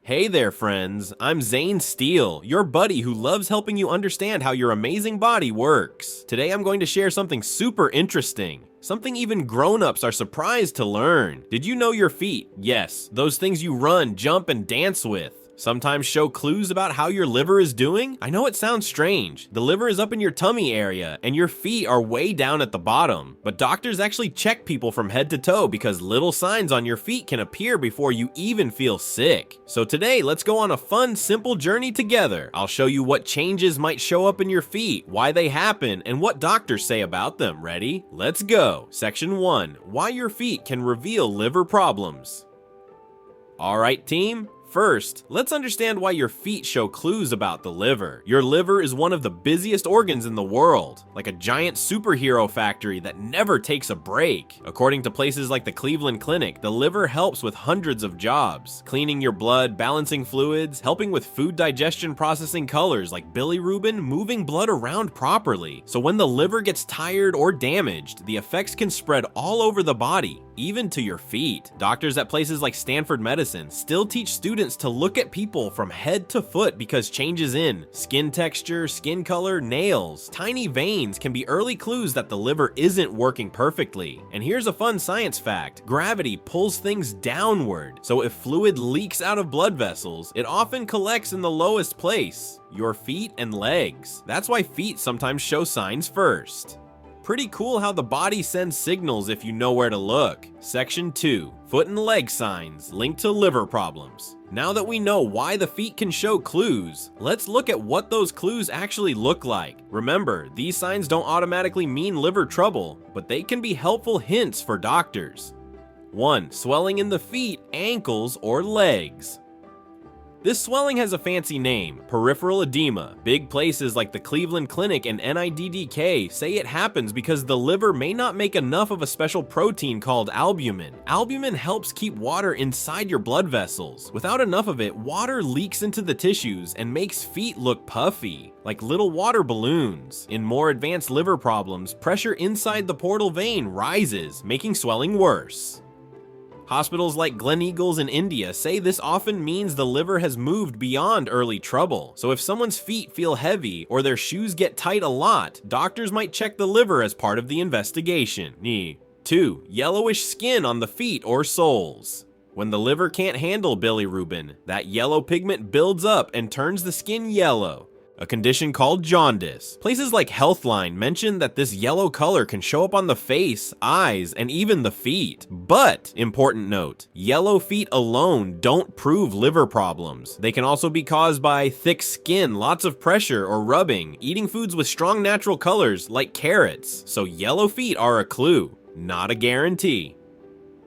Hey there, friends. I'm Zane Steele, your buddy who loves helping you understand how your amazing body works. Today I'm going to share something super interesting. Something even grown-ups are surprised to learn. Did you know your feet, yes, those things you run, jump, and dance with, sometimes show clues about how your liver is doing? I know it sounds strange. The liver is up in your tummy area, and your feet are way down at the bottom. But doctors actually check people from head to toe because little signs on your feet can appear before you even feel sick. So today, let's go on a fun, simple journey together. I'll show you what changes might show up in your feet, why they happen, and what doctors say about them. Ready? Let's go. Section 1. Why your feet can reveal liver problems. Alright, team. First, let's understand why your feet show clues about the liver. Your liver is one of the busiest organs in the world, like a giant superhero factory that never takes a break. According to places like the Cleveland Clinic, the liver helps with hundreds of jobs: cleaning your blood, balancing fluids, helping with food digestion, processing colors like bilirubin, moving blood around properly. So when the liver gets tired or damaged, the effects can spread all over the body, even to your feet. Doctors at places like Stanford Medicine still teach students to look at people from head to foot because changes in skin texture, skin color, nails, tiny veins can be early clues that the liver isn't working perfectly. And here's a fun science fact: gravity pulls things downward, so if fluid leaks out of blood vessels, it often collects in the lowest place, your feet and legs. That's why feet sometimes show signs first. Pretty cool how the body sends signals if you know where to look. Section 2. Foot and leg signs linked to liver problems. Now that we know why the feet can show clues, let's look at what those clues actually look like. Remember, these signs don't automatically mean liver trouble, but they can be helpful hints for doctors. 1. Swelling in the feet, ankles, or legs. This swelling has a fancy name, peripheral edema. Big places like the Cleveland Clinic and NIDDK say it happens because the liver may not make enough of a special protein called albumin. Albumin helps keep water inside your blood vessels. Without enough of it, water leaks into the tissues and makes feet look puffy, like little water balloons. In more advanced liver problems, pressure inside the portal vein rises, making swelling worse. Hospitals like Gleneagles in India say this often means the liver has moved beyond early trouble. So if someone's feet feel heavy or their shoes get tight a lot, doctors might check the liver as part of the investigation. 2. Yellowish skin on the feet or soles. When the liver can't handle bilirubin, that yellow pigment builds up and turns the skin yellow, a condition called jaundice. Places like Healthline mention that this yellow color can show up on the face, eyes, and even the feet. But, important note, yellow feet alone don't prove liver problems. They can also be caused by thick skin, lots of pressure or rubbing, eating foods with strong natural colors like carrots. So yellow feet are a clue, not a guarantee.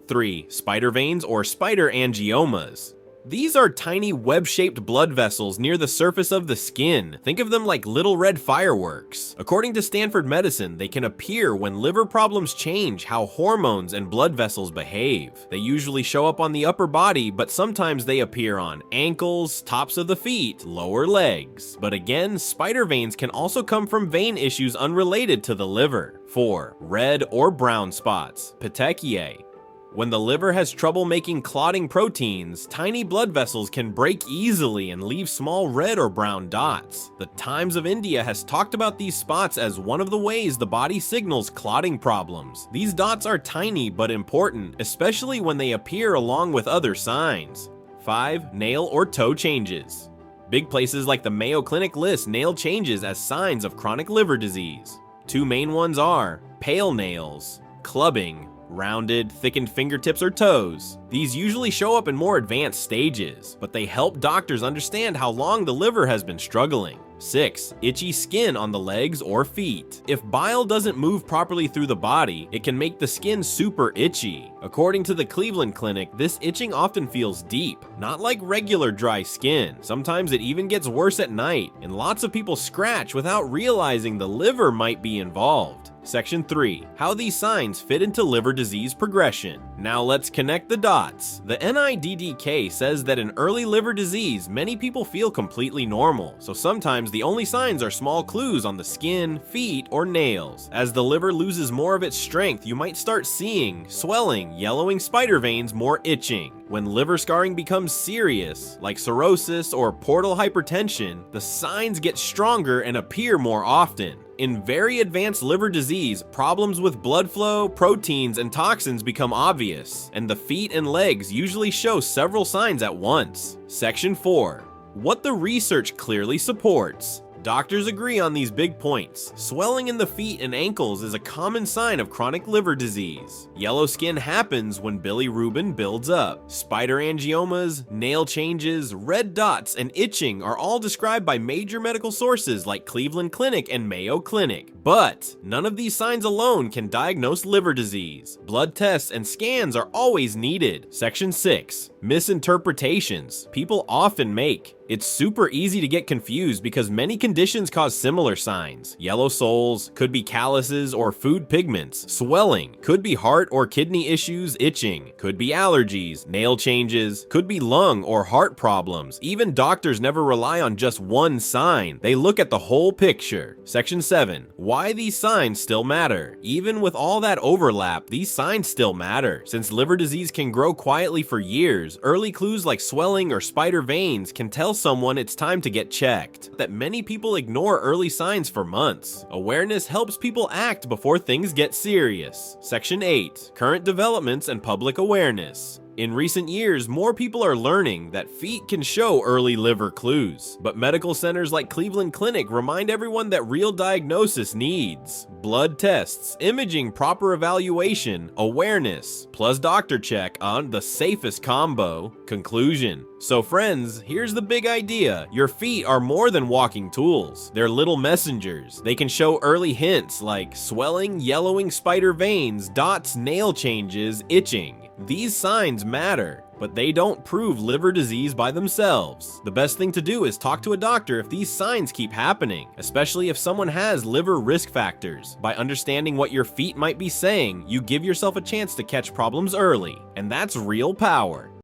3. Spider veins or spider angiomas. These are tiny web-shaped blood vessels near the surface of the skin. Think of them like little red fireworks. According to Stanford Medicine, they can appear when liver problems change how hormones and blood vessels behave. They usually show up on the upper body, but sometimes they appear on ankles, tops of the feet, lower legs. But again, spider veins can also come from vein issues unrelated to the liver. 4. Red or brown spots, petechiae. When the liver has trouble making clotting proteins, tiny blood vessels can break easily and leave small red or brown dots. The Times of India has talked about these spots as one of the ways the body signals clotting problems. These dots are tiny but important, especially when they appear along with other signs. 5. Nail or toe changes. Big places like the Mayo Clinic list nail changes as signs of chronic liver disease. 2 main ones are pale nails, clubbing, rounded, thickened fingertips or toes. These usually show up in more advanced stages, but they help doctors understand how long the liver has been struggling. 6. Itchy skin on the legs or feet. If bile doesn't move properly through the body, it can make the skin super itchy. According to the Cleveland Clinic, this itching often feels deep, not like regular dry skin. Sometimes it even gets worse at night, and lots of people scratch without realizing the liver might be involved. Section 3. How these signs fit into liver disease progression. Now let's connect the dots. The NIDDK says that in early liver disease, many people feel completely normal, so sometimes the only signs are small clues on the skin, feet, or nails. As the liver loses more of its strength, you might start seeing swelling, yellowing spider veins, more itching. When liver scarring becomes serious, like cirrhosis or portal hypertension, the signs get stronger and appear more often. In very advanced liver disease, problems with blood flow, proteins, and toxins become obvious, and the feet and legs usually show several signs at once. Section 4. What the research clearly supports. Doctors agree on these big points. Swelling in the feet and ankles is a common sign of chronic liver disease. Yellow skin happens when bilirubin builds up. Spider angiomas, nail changes, red dots, and itching are all described by major medical sources like Cleveland Clinic and Mayo Clinic. But none of these signs alone can diagnose liver disease. Blood tests and scans are always needed. Section 6. Misinterpretations people often make. It's super easy to get confused because many conditions cause similar signs. Yellow soles could be calluses or food pigments. Swelling could be heart or kidney issues, itching could be allergies, nail changes, could be lung or heart problems. Even doctors never rely on just one sign. They look at the whole picture. Section 7. Why these signs still matter. Even with all that overlap, these signs still matter. Since liver disease can grow quietly for years, early clues like swelling or spider veins can tell someone it's time to get checked. That many people ignore early signs for months. Awareness helps people act before things get serious. Section 8. Current developments and public awareness. In recent years, more people are learning that feet can show early liver clues, but medical centers like Cleveland Clinic remind everyone that real diagnosis needs blood tests, imaging, proper evaluation, awareness, plus doctor check on the safest combo. Conclusion. So friends, here's the big idea. Your feet are more than walking tools. They're little messengers. They can show early hints like swelling, yellowing spider veins, dots, nail changes, itching. These signs matter, but they don't prove liver disease by themselves. The best thing to do is talk to a doctor if these signs keep happening, especially if someone has liver risk factors. By understanding what your feet might be saying, you give yourself a chance to catch problems early, and that's real power.